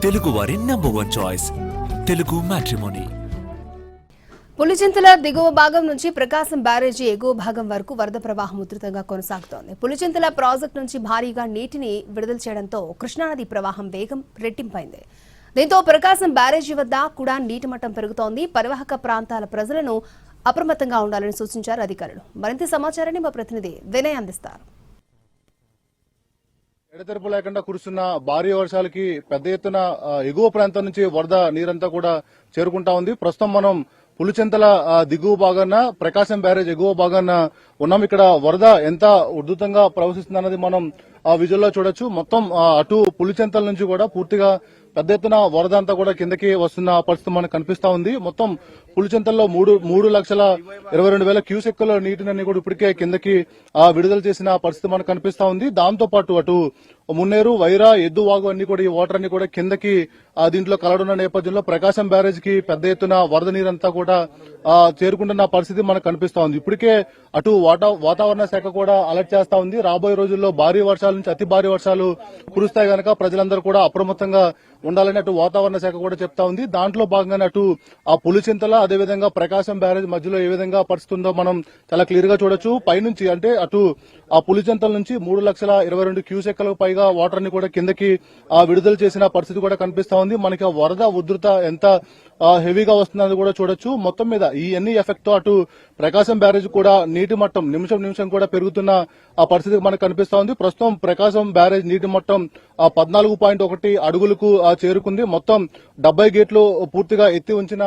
తెలుగు వారి number 1 choice Telugu matrimony. Pulichintala దిగువ భాగం నుంచి ప్రకాశం బ్యారేజీ ఎగువ భాగం వరకు వరద ప్రవాహం ఉధృతంగా కొనసాగుతోంది. పులిచింతల ప్రాజెక్టు నుంచి భారీగా నీటిని విడుదల చేయడంతో కృష్ణానది ప్రవాహం వేగం రెట్టింపైంది. దీంతో ప్రకాశం బ్యారేజీ వద్ద కూడా నీటి మట్టం పెరుగుతోంది. పరివాహక ప్రాంతాల ప్రజలను అప్రమత్తంగా ఉండాలని సూచించారు అధికారులు. మరింత సమాచారాన్ని మా ప్రతినిధి వినయ్ అందిస్తారు. ఎడతెరపు లేకుండా కురుస్తున్న భారీ వర్షాలకి పెద్ద ఎత్తున ఎగువ ప్రాంతం నుంచి వరద నీరంతా కూడా చేరుకుంటా ఉంది. ప్రస్తుతం మనం పులిచింతల దిగువ భాగాన ప్రకాశం బ్యారేజ్ ఎగువ భాగాన ఉన్నాం. ఇక్కడ వరద ఎంత ఉధృతంగా ప్రవహిస్తుందన్నది మనం విజువల్లో చూడొచ్చు. మొత్తం అటు పులిచింతల నుంచి కూడా పూర్తిగా పెద్ద ఎత్తున వరద అంతా కూడా కిందకి వస్తున్న పరిస్థితి మనకు కనిపిస్తా ఉంది. మొత్తం పులిచింతల్లో 3,22,000 క్యూసెక్కుల నీటిని కూడా ఇప్పటికే కిందకి విడుదల చేసిన పరిస్థితి మనకు కనిపిస్తా ఉంది. దాంతో పాటు అటు మున్నేరు, వైరా, ఎద్దువాగు అన్ని కూడా ఈ వాటర్ అన్ని కూడా కిందకి దీంట్లో కలడున్న నేపథ్యంలో ప్రకాశం బ్యారేజ్ కి పెద్ద ఎత్తున వరద నీరంతా కూడా చేరుకుంటున్న పరిస్థితి మనకు కనిపిస్తా ఉంది. ఇప్పటికే అటు వాతావరణ శాఖ కూడా అలర్ట్ చేస్తా ఉంది. రాబోయే రోజుల్లో భారీ వర్షాల నుంచి అతి భారీ వర్షాలు కురుస్తాయి గనక ప్రజలందరూ కూడా అప్రమత్తంగా ఉండాలని అటు వాతావరణ శాఖ కూడా చెప్తా ఉంది. దాంట్లో భాగంగానే అటు ఆ పులిచింతల అదేవిధంగా ప్రకాశం బ్యారేజ్ మధ్యలో ఏ విధంగా పరిస్థితి ఉందో మనం చాలా క్లియర్ గా చూడొచ్చు. పైనుంచి అంటే అటు ఆ పులిచింతల నుంచి 3,22,000 క్యూసెక్లకు పైగా వాటర్ ని కూడా కిందకి విడుదల చేసిన పరిస్థితి కూడా కనిపిస్తా ఉంది. మనకి ఆ వరద ఉధృత ఎంత హెవీగా వస్తుందని కూడా చూడొచ్చు. మొత్తం మీద ఈ ఎన్ని ఎఫెక్ట్ తో అటు ప్రకాశం బ్యారేజ్ కూడా నీటి మట్టం నిమిషం కూడా పెరుగుతున్న ఆ పరిస్థితి మనకు కనిపిస్తా ఉంది. ప్రస్తుతం ప్రకాశం బ్యారేజ్ నీటి మట్టం 14.1 అడుగులకు చేరుకుంది. మొత్తం 70 గేట్లు పూర్తిగా ఎత్తి ఉంచిన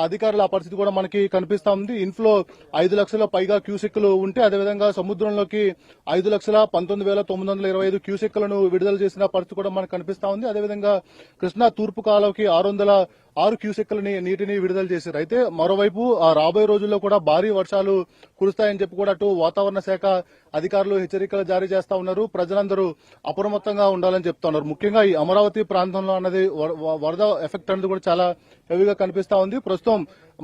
అధికారుల పరిస్థితి కూడా మనకి కనిపిస్తా ఉంది. ఇన్ఫ్లో 5 లక్షల పైగా క్యూసెక్కులు ఉంటే అదేవిధంగా సముద్రంలోకి 5,19,925 క్యూసెక్కులను విడుదల చేసిన పరిస్థితి కూడా మనకు కనిపిస్తా ఉంది. అదేవిధంగా కృష్ణా తూర్పు కాలువకి 606 క్యూసెక్కులని నీటిని విడుదల చేశారు. అయితే మరోవైపు రాబోయే రోజుల్లో కూడా భారీ వర్షాలు కురుస్తాయని చెప్పి కూడా అటు వాతావరణ శాఖ అధికారులు హెచ్చరికలు జారీ చేస్తా ఉన్నారు. ప్రజలందరూ అప్రమత్తంగా ఉండాలని చెప్తా ఉన్నారు. ముఖ్యంగా ఈ అమరావతి ప్రాంతంలో అన్నది వరద ఎఫెక్ట్ అనేది కూడా చాలా హెవీగా కనిపిస్తా ఉంది. ప్రస్తుతం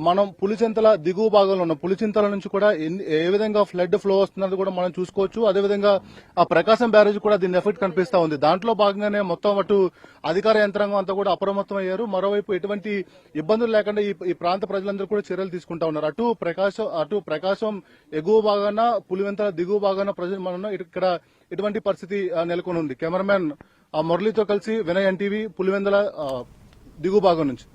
మనం పులిచింతల దిగువ భాగంలో ఉన్నాం. పులిచింతల నుంచి కూడా ఏ విధంగా ఫ్లడ్ ఫ్లో వస్తున్నది కూడా మనం చూసుకోవచ్చు. అదేవిధంగా ఆ ప్రకాశం బ్యారేజ్ కూడా దీని ఎఫెక్ట్ కనిపిస్తా ఉంది. దాంట్లో భాగంగానే మొత్తం అటు అధికార యంత్రాంగం అంతా కూడా అప్రమత్తం అయ్యారు. మరోవైపు ఎటువంటి ఇబ్బందులు లేకుండా ఈ ప్రాంత ప్రజలందరూ కూడా చర్యలు తీసుకుంటా ఉన్నారు. అటు ప్రకాశం ఎగువ భాగాన పులివెంతల దిగువ భాగాన ప్రజలు మనం ఇక్కడ ఎటువంటి పరిస్థితి నెలకొని ఉంది. కెమెరామెన్ మురళితో కలిసి వినయ్, ఎన్టీవీ, పులివెందుల దిగువ భాగం నుంచి.